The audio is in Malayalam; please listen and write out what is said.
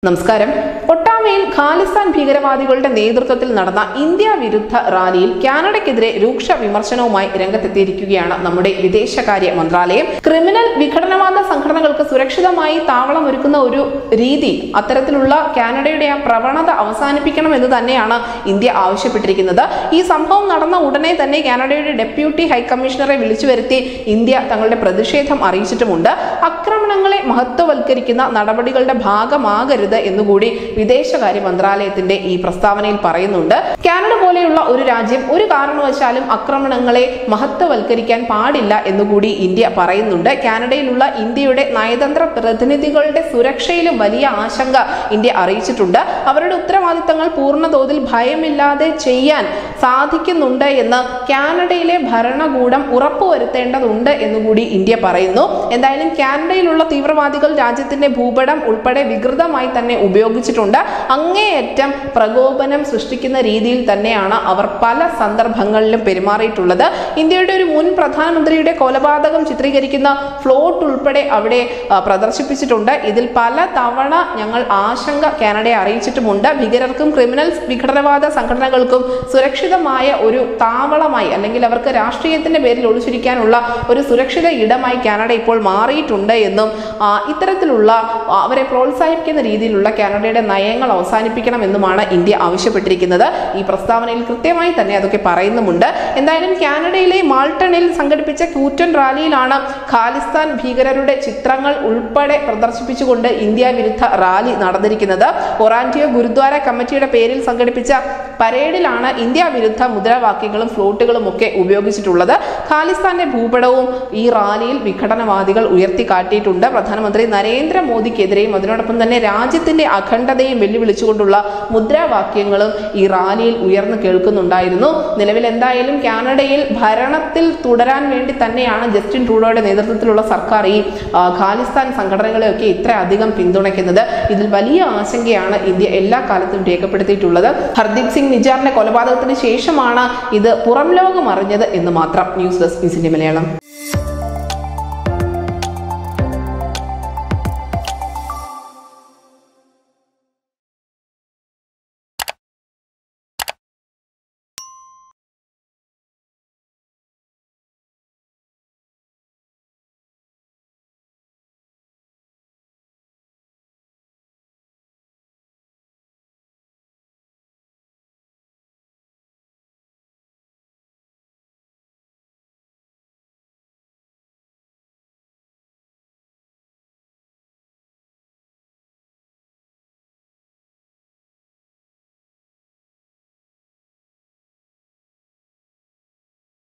നമസ്കാരം. ഒട്ടാവയിൽ ഖാലിസ്ഥാൻ ഭീകരവാദികളുടെ നേതൃത്വത്തിൽ നടന്ന ഇന്ത്യ വിരുദ്ധ റാലിയിൽ കാനഡയ്ക്കെതിരെ രൂക്ഷ വിമർശനവുമായി രംഗത്തെത്തിയിരിക്കുകയാണ് നമ്മുടെ വിദേശകാര്യ മന്ത്രാലയം. ക്രിമിനൽ വിഘടനവാദ സംഘടനകൾക്ക് സുരക്ഷിതമായി താവളമൊരുക്കുന്ന ഒരു രീതി, അത്തരത്തിലുള്ള കാനഡയുടെ ആ പ്രവണത അവസാനിപ്പിക്കണമെന്ന് തന്നെയാണ് ഇന്ത്യ ആവശ്യപ്പെട്ടിരിക്കുന്നത്. ഈ സംഭവം നടന്ന ഉടനെ തന്നെ കാനഡയുടെ ഡെപ്യൂട്ടി ഹൈക്കമ്മീഷണറെ വിളിച്ചു വരുത്തി ഇന്ത്യ തങ്ങളുടെ പ്രതിഷേധം അറിയിച്ചിട്ടുമുണ്ട്. ആക്രമണങ്ങളെ മഹത്വവൽക്കരിക്കുന്ന നടപടികളുടെ ഭാഗമാകരുത് എന്നുകൂടി വിദേശകാര്യ മന്ത്രാലയത്തിന്റെ ഈ പ്രസ്താവനയിൽ പറയുന്നുണ്ട്. കാനഡ പോലെയുള്ള ഒരു രാജ്യം ഒരു കാരണവശാലും ആക്രമണങ്ങളെ മഹത്വവൽക്കരിക്കാൻ പാടില്ല എന്നുകൂടി ഇന്ത്യ പറയുന്നുണ്ട്. കാനഡയിലുള്ള ഇന്ത്യയുടെ നയതന്ത്ര പ്രതിനിധികളുടെ സുരക്ഷയിലും വലിയ ആശങ്ക ഇന്ത്യ അറിയിച്ചിട്ടുണ്ട്. അവരുടെ ഉത്തരവാദിത്തങ്ങൾ പൂർണ്ണതോതിൽ ഭയമില്ലാതെ ചെയ്യാൻ സാധിക്കുന്നുണ്ട് എന്ന് കാനഡയിലെ ഭരണകൂടം ഉറപ്പുവരുത്തേണ്ടതുണ്ട് എന്നുകൂടി ഇന്ത്യ പറയുന്നു. എന്തായാലും കാനഡയിലുള്ള തീവ്രവാദികൾ രാജ്യത്തിന്റെ ഭൂപടം ഉൾപ്പെടെ വികൃതമായി തന്നെ ഉപയോഗിച്ചിട്ടുണ്ട്. അങ്ങേയറ്റം പ്രകോപനം സൃഷ്ടിക്കുന്ന രീതിയിൽ തന്നെയാണ് അവർ പല സന്ദർഭങ്ങളിലും പെരുമാറിയിട്ടുള്ളത്. ഇന്ത്യയുടെ ഒരു മുൻ പ്രധാനമന്ത്രിയുടെ കൊലപാതകം ചിത്രീകരിക്കുന്ന ഫ്ലോട്ട് ഉൾപ്പെടെ അവിടെ പ്രദർശിപ്പിച്ചിട്ടുണ്ട്. ഇതിൽ പല തവണ ഞങ്ങൾ ആശങ്ക കാനഡയെ അറിയിച്ചിട്ടുമുണ്ട്. ഭീകരർക്കും ക്രിമിനൽ വിഘടനവാദ സംഘടനകൾക്കും സുരക്ഷിതമായ ഒരു താവളമായി, അല്ലെങ്കിൽ അവർക്ക് രാഷ്ട്രീയത്തിന്റെ പേരിൽ ഒളിച്ചിരിക്കാനുള്ള ഒരു സുരക്ഷിത ഇടമായി കാനഡ ഇപ്പോൾ മാറിയിട്ടുണ്ട് എന്നും ഇത്തരത്തിലുള്ള അവരെ പ്രോത്സാഹിപ്പിക്കുന്ന രീതിയിലുള്ള കാനഡയുടെ നയങ്ങൾ അവസാനിപ്പിക്കണം എന്നുമാണ് ഇന്ത്യ ആവശ്യപ്പെട്ടിരിക്കുന്നത്. ഈ പ്രസ്താവനയിൽ കൃത്യമായി തന്നെ അതൊക്കെ പറയുന്നുമുണ്ട്. എന്തായാലും കാനഡയിലെ മാൾട്ടണിൽ സംഘടിപ്പിച്ച കൂറ്റൻ റാലിയിലാണ് ഖാലിസ്ഥാൻ ഭീകരരുടെ ചിത്രങ്ങൾ ഉൾപ്പെടെ പ്രദർശിപ്പിച്ചുകൊണ്ട് ഇന്ത്യ വിരുദ്ധ റാലി നടന്നിരിക്കുന്നത്. ഒറാന്റിയോ ഗുരുദ്വാര കമ്മിറ്റിയുടെ പേരിൽ സംഘടിപ്പിച്ച പരേഡിലാണ് ഇന്ത്യ വിരുദ്ധ മുദ്രാവാക്യങ്ങളും ഫ്ലോട്ടുകളും ഒക്കെ ഉപയോഗിച്ചിട്ടുള്ളത്. ഖാലിസ്ഥാന്റെ ഭൂപടവും ഈ റാലിയിൽ വിഘടനവാദികൾ ഉയർത്തിക്കാട്ടിയിട്ടുണ്ട്. പ്രധാനമന്ത്രി നരേന്ദ്രമോദിക്കെതിരെയും അതിനോടൊപ്പം തന്നെ രാജ്യത്തിന്റെ അഖണ്ഡതയും വെല്ലുവിളിച്ചുകൊണ്ടുള്ള മുദ്രാവാക്യങ്ങളും ഈ റാലിയിൽ ഉയർന്നു കേൾക്കുന്നുണ്ടായിരുന്നു. നിലവിൽ എന്തായാലും കാനഡയിൽ ഭരണത്തിൽ തുടരാൻ വേണ്ടി തന്നെയാണ് ജസ്റ്റിൻ ട്രൂഡോയുടെ നേതൃത്വത്തിലുള്ള സർക്കാർ ഈ ഖാലിസ്ഥാൻ സംഘടനകളെയൊക്കെ ഇത്ര അധികം പിന്തുണയ്ക്കുന്നത്. ഇതിൽ വലിയ ആശങ്കയാണ് ഇന്ത്യ എല്ലാ കാലത്തും രേഖപ്പെടുത്തിയിട്ടുള്ളത്. ഹർദീപ് സിംഗ് നിജാറിന്റെ കൊലപാതകത്തിന് ശേഷമാണ് ഇത് പുറം ലോകം അറിഞ്ഞത് എന്ന് മാത്രം. ന്യൂസ് ഡെസ്ക് ന്യൂസിന്റെ മലയാളം.